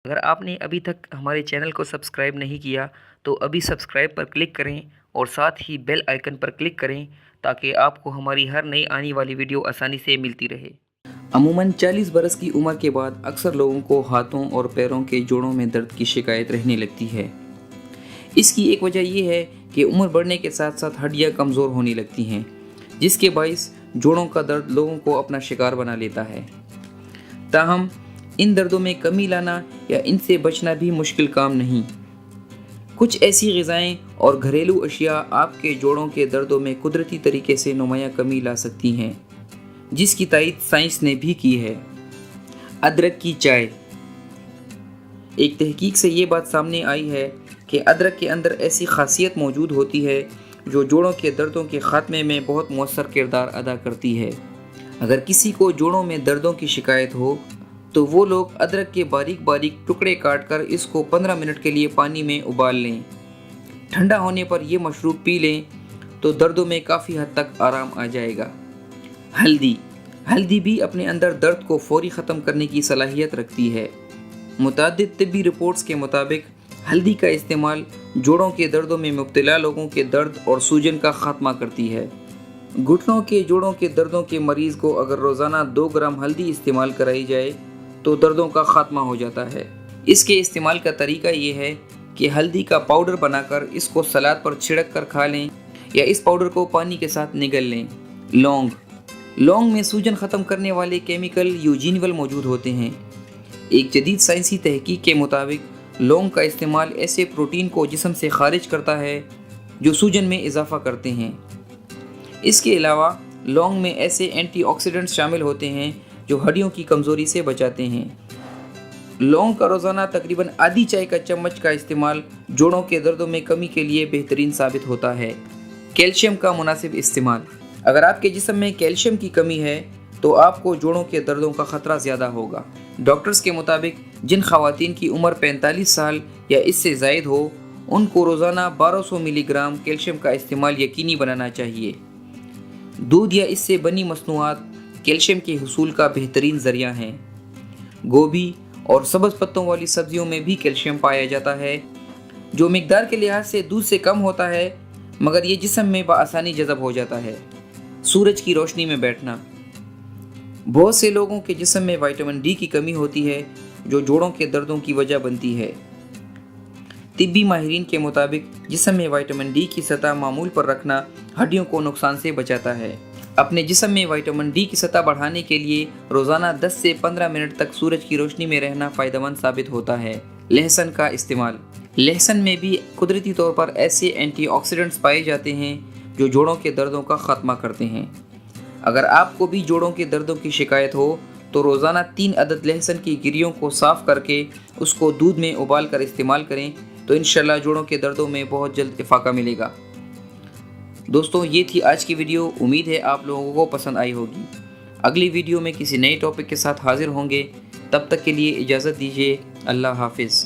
اگر آپ نے ابھی تک ہمارے چینل کو سبسکرائب نہیں کیا تو ابھی سبسکرائب پر کلک کریں اور ساتھ ہی بیل آئیکن پر کلک کریں تاکہ آپ کو ہماری ہر نئی آنے والی ویڈیو آسانی سے ملتی رہے۔ عموماً 40 برس کی عمر کے بعد اکثر لوگوں کو ہاتھوں اور پیروں کے جوڑوں میں درد کی شکایت رہنے لگتی ہے۔ اس کی ایک وجہ یہ ہے کہ عمر بڑھنے کے ساتھ ساتھ ہڈیاں کمزور ہونے لگتی ہیں، جس کے باعث جوڑوں کا درد لوگوں کو اپنا شکار بنا لیتا ہے۔ تاہم ان دردوں میں کمی لانا یا ان سے بچنا بھی مشکل کام نہیں۔ کچھ ایسی غذائیں اور گھریلو اشیاء آپ کے جوڑوں کے دردوں میں قدرتی طریقے سے نمایاں کمی لا سکتی ہیں، جس کی تائید سائنس نے بھی کی ہے۔ ادرک کی چائے۔ ایک تحقیق سے یہ بات سامنے آئی ہے کہ ادرک کے اندر ایسی خاصیت موجود ہوتی ہے جو جوڑوں کے دردوں کے خاتمے میں بہت مؤثر کردار ادا کرتی ہے۔ اگر کسی کو جوڑوں میں دردوں کی شکایت ہو تو وہ لوگ ادرک کے باریک باریک ٹکڑے کاٹ کر اس کو 15 منٹ کے لیے پانی میں ابال لیں۔ ٹھنڈا ہونے پر یہ مشروب پی لیں تو دردوں میں کافی حد تک آرام آ جائے گا۔ ہلدی۔ ہلدی بھی اپنے اندر درد کو فوری ختم کرنے کی صلاحیت رکھتی ہے۔ متعدد طبی رپورٹس کے مطابق ہلدی کا استعمال جوڑوں کے دردوں میں مبتلا لوگوں کے درد اور سوجن کا خاتمہ کرتی ہے۔ گھٹنوں کے جوڑوں کے دردوں کے مریض کو اگر روزانہ 2 گرام ہلدی استعمال کرائی جائے تو دردوں کا خاتمہ ہو جاتا ہے۔ اس کے استعمال کا طریقہ یہ ہے کہ ہلدی کا پاؤڈر بنا کر اس کو سلاد پر چھڑک کر کھا لیں یا اس پاؤڈر کو پانی کے ساتھ نگل لیں۔ لونگ۔ لونگ میں سوجن ختم کرنے والے کیمیکل یوجینول موجود ہوتے ہیں۔ ایک جدید سائنسی تحقیق کے مطابق لونگ کا استعمال ایسے پروٹین کو جسم سے خارج کرتا ہے جو سوجن میں اضافہ کرتے ہیں۔ اس کے علاوہ لونگ میں ایسے اینٹی آکسیڈنٹس شامل ہوتے ہیں جو ہڈیوں کی کمزوری سے بچاتے ہیں۔ لونگ کا روزانہ تقریباً آدھی چائے کا چمچ کا استعمال جوڑوں کے دردوں میں کمی کے لیے بہترین ثابت ہوتا ہے۔ کیلشیم کا مناسب استعمال۔ اگر آپ کے جسم میں کیلشیم کی کمی ہے تو آپ کو جوڑوں کے دردوں کا خطرہ زیادہ ہوگا۔ ڈاکٹرز کے مطابق جن خواتین کی عمر 45 سال یا اس سے زائد ہو ان کو روزانہ 1200 ملی گرام کیلشیم کا استعمال یقینی بنانا چاہیے۔ دودھ یا اس سے بنی مصنوعات کیلشیم کے حصول کا بہترین ذریعہ ہیں۔ گوبھی اور سبز پتوں والی سبزیوں میں بھی کیلشیم پایا جاتا ہے جو مقدار کے لحاظ سے دودھ سے کم ہوتا ہے، مگر یہ جسم میں بآسانی جذب ہو جاتا ہے۔ سورج کی روشنی میں بیٹھنا۔ بہت سے لوگوں کے جسم میں وٹامن ڈی کی کمی ہوتی ہے جو جوڑوں کے دردوں کی وجہ بنتی ہے۔ طبی ماہرین کے مطابق جسم میں وٹامن ڈی کی سطح معمول پر رکھنا ہڈیوں کو نقصان سے بچاتا ہے۔ اپنے جسم میں وٹامن ڈی کی سطح بڑھانے کے لیے روزانہ 10 سے 15 منٹ تک سورج کی روشنی میں رہنا فائدہ مند ثابت ہوتا ہے۔ لہسن کا استعمال۔ لہسن میں بھی قدرتی طور پر ایسے اینٹی آکسیڈنٹس پائے جاتے ہیں جو جوڑوں کے دردوں کا خاتمہ کرتے ہیں۔ اگر آپ کو بھی جوڑوں کے دردوں کی شکایت ہو تو روزانہ 3 عدد لہسن کی گریوں کو صاف کر کے اس کو دودھ میں ابال کر استعمال کریں تو انشاءاللہ جوڑوں کے دردوں میں بہت جلد افاقہ ملے گا۔ دوستوں، یہ تھی آج کی ویڈیو۔ امید ہے آپ لوگوں کو پسند آئی ہوگی۔ اگلی ویڈیو میں کسی نئے ٹاپک کے ساتھ حاضر ہوں گے، تب تک کے لیے اجازت دیجیے۔ اللہ حافظ۔